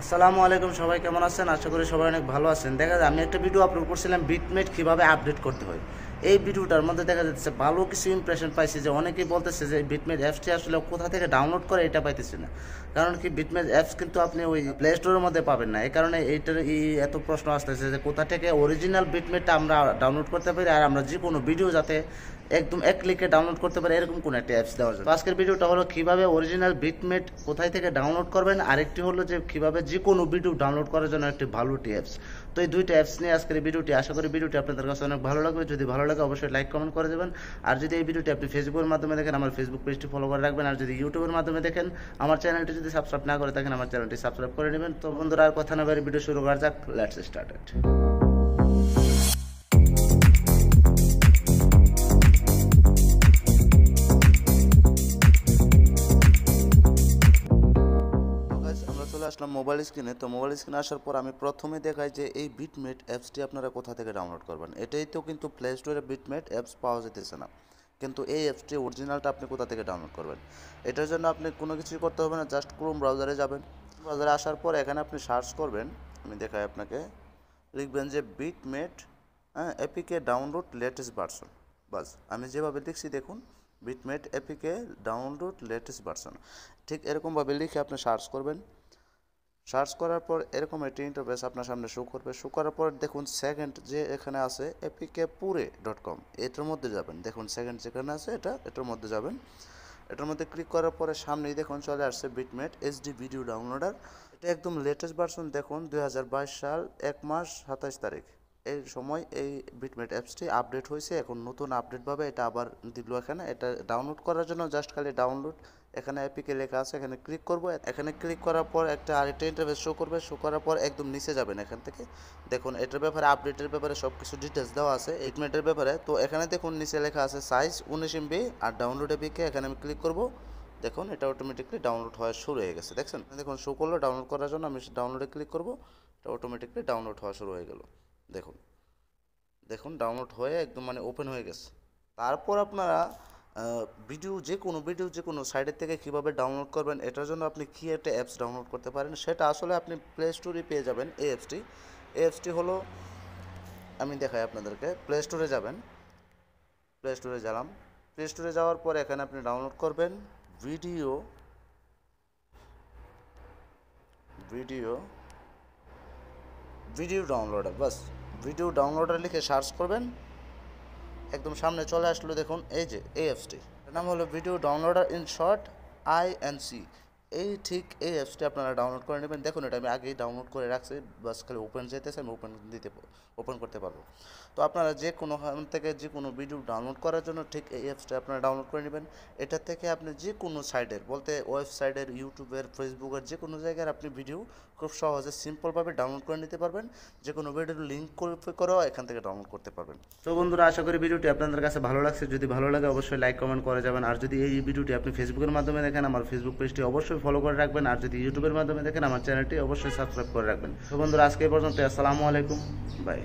আসসালামু আলাইকুম, সবাই কেমন আছেন? আশা করি সবাই অনেক ভালো আছেন। দেখা যায় আমি একটা ভিডিও আপলোড করছিলাম বিটমেট কীভাবে আপডেট করতে হয়। এই ভিডিওটার মধ্যে দেখা যাচ্ছে ভালো কিছু ইমপ্রেশন পাইছি, যে অনেকেই বলতেছে যে বিটমেট অ্যাপসটি আসলে কোথা থেকে ডাউনলোড করে এটা পাইতেছি না। কারণ কি, বিটমেট অ্যাপস কিন্তু আপনি ওই প্লে স্টোরের মধ্যে পাবেন না। এই কারণে এইটার এত প্রশ্ন আসতেছে যে কোথা থেকে অরিজিনাল বিটমেটটা আমরা ডাউনলোড করতে পারি, আর আমরা যে কোনো ভিডিও যাতে একদম এক ক্লিকে ডাউনলোড করতে পারে এরকম কোনো একটা অ্যাপস দেওয়ার জন্য। আজকের ভিডিওটা হলো কিভাবে অরিজিনাল বিটমেট কোথায় থেকে ডাউনলোড করবেন, আরেকটি হলো যে কিভাবে যে কোনো ভিডিও ডাউনলোড করার জন্য একটি ভালো অ্যাপস। তো এই দুইটা অ্যাপস নিয়ে আজকের ভিডিওটি, আশা করি ভিডিওটি আপনাদের কাছে অনেক ভালো লাগবে। যদি ভালো লাগে অবশ্যই লাইক কমেন্ট করে দেবেন। আর যদি এই ভিডিওটি আপনি ফেসবুকের মাধ্যমে দেখেন, আমার ফেসবুক পেজটি ফলো করে রাখবেন। আর যদি ইউটিউবের মাধ্যমে দেখেন, আমার চ্যানেলটি যদি সাবস্ক্রাইব না করে থাকেন, আমার চ্যানেলটি সাবস্ক্রাইব করে নেবেন। তো বন্ধুরা, আর কথা না বাড়ি ভিডিও শুরু করা যাক। Let's start it. Aslam mobile স্ক্রিনে। তো মোবাইল স্ক্রিনে আসার পর আমি প্রথমে দেখাই যে এই বিটমেট অ্যাপসটি আপনারা কোথা থেকে ডাউনলোড করবেন। এটাই তো কিন্তু প্লে স্টোরে বিটমেট অ্যাপস পাওয়া যেতেছে না, কিন্তু এই অ্যাপসটি অরিজিনালটা আপনি কোথা থেকে ডাউনলোড করবেন। এটার জন্য আপনি কোনো কিছুই করতে হবে না, জাস্ট ক্রোম ব্রাউজারে যাবেন। ব্রাউজারে আসার পর এখানে আপনি সার্চ করবেন, আমি দেখাই আপনাকে, লিখবেন যে বিটমেট এপিকে ডাউনলোড লেটেস্ট ভার্সন। বাস, আমি যেভাবে লিখছি দেখুন, বিটমেট এপিকে ডাউনলোড লেটেস্ট ভার্সন, ঠিক এরকমভাবে লিখে আপনি সার্চ করবেন। সার্চ করার পর এরকম একটি ইন্টারফেস আপনার সামনে শো করবে। শো করার পর দেখুন সেকেন্ড যে এখানে আছে apkpure.com, এটার মধ্যে যাবেন। দেখুন সেকেন্ড যেখানে আছে এটার মধ্যে যাবেন। এটার মধ্যে ক্লিক করার পরে সামনেই দেখুন চলে আসছে বিটমেট এইচডি ভিডিও ডাউনলোডার। এটা একদম লেটেস্ট ভার্সন। দেখুন 2022 সাল 1 মাস 27 তারিখ এই সময় এই বিটমেট অ্যাপসটি আপডেট হয়েছে। এখন নতুন আপডেটভাবে এটা আবার দিল এখানে। এটা ডাউনলোড করার জন্য জাস্ট খালি ডাউনলোড, এখানে এপিকে লেখা আছে, এখানে ক্লিক করব। এখানে ক্লিক করার পর একটা আরেকটা ইন্টারফেস শো করবে। শো করার পর একদম নিচে যাবেন। এখান থেকে দেখুন এটার ব্যাপারে, আপডেটের ব্যাপারে সব কিছু ডিটেলস দেওয়া আছে বিটমেটের ব্যাপারে। তো এখানে দেখুন নিচে লেখা আছে সাইজ 19 MB আর ডাউনলোড এপিকে। এখানে আমি ক্লিক করব। দেখুন এটা অটোমেটিকলি ডাউনলোড হওয়া শুরু হয়ে গেছে। দেখছেন, দেখুন শো করলো ডাউনলোড করার জন্য। আমি ডাউনলোডে ক্লিক করব, এটা অটোমেটিকলি ডাউনলোড হওয়া শুরু হয়ে গেল। দেখুন দেখুন ডাউনলোড হয়ে একদম মানে ওপেন হয়ে গেছে। তারপর আপনারা ভিডিও যে কোনো সাইটের থেকে কীভাবে ডাউনলোড করবেন, এটার জন্য আপনি কী একটা অ্যাপস ডাউনলোড করতে পারেন, সেটা আসলে আপনি প্লে স্টোরে পেয়ে যাবেন। এই অ্যাপসটি হলো, আমি দেখাই আপনাদেরকে। প্লে স্টোরে যাবেন, প্লে স্টোরে যাওয়ার পর এখানে আপনি ডাউনলোড করবেন ভিডিও ডাউনলোডার। বাস, ভিডিও ডাউনলোডার লিখে সার্চ করবেন, একদম সামনে চলে আসলো। দেখুন এই যে এই অ্যাপসটি, এর নাম হলো video downloader, in short INC। এই অ্যাপসটি আপনারা ডাউনলোড করে নেবেন। দেখুন এটা আমি আগেই ডাউনলোড করে রাখছি, বাস খালি ওপেন যেতেছে, আমি ওপেন করতে পারবো। তো আপনারা যে কোনো থেকে যে কোনো ভিডিও ডাউনলোড করার জন্য ঠিক এই অ্যাপসটা আপনারা ডাউনলোড করে নেবেন। এটা থেকে আপনি যে কোনো সাইটের, বলতে ওয়েবসাইটের, ইউটিউবের, ফেসবুকের যে কোনো জায়গায় আপনি ভিডিও খুব সহজে সিম্পলভাবে ডাউনলোড করে নিতে পারবেন। যে কোনো ভিডিওর লিঙ্ক করেও এখান থেকে ডাউনলোড করতে পারবেন। তো বন্ধুরা, আশা করি ভিডিওটি আপনাদের কাছে ভালো লাগছে। যদি ভালো লাগে অবশ্যই লাইক কমেন্ট করে যাবেন। আর যদি এই ভিডিওটি আপনি ফেসবুকের মাধ্যমে দেখেন, আমার ফেসবুক পেজটি অবশ্যই ফলো করে রাখবেন। আর যদি ইউটিউবের মাধ্যমে দেখেন, আমার চ্যানেলটি অবশ্যই সাবস্ক্রাইব করে রাখবেন। তো বন্ধুরা, আজকে এই পর্যন্ত। আসসালামু আলাইকুম, বাই।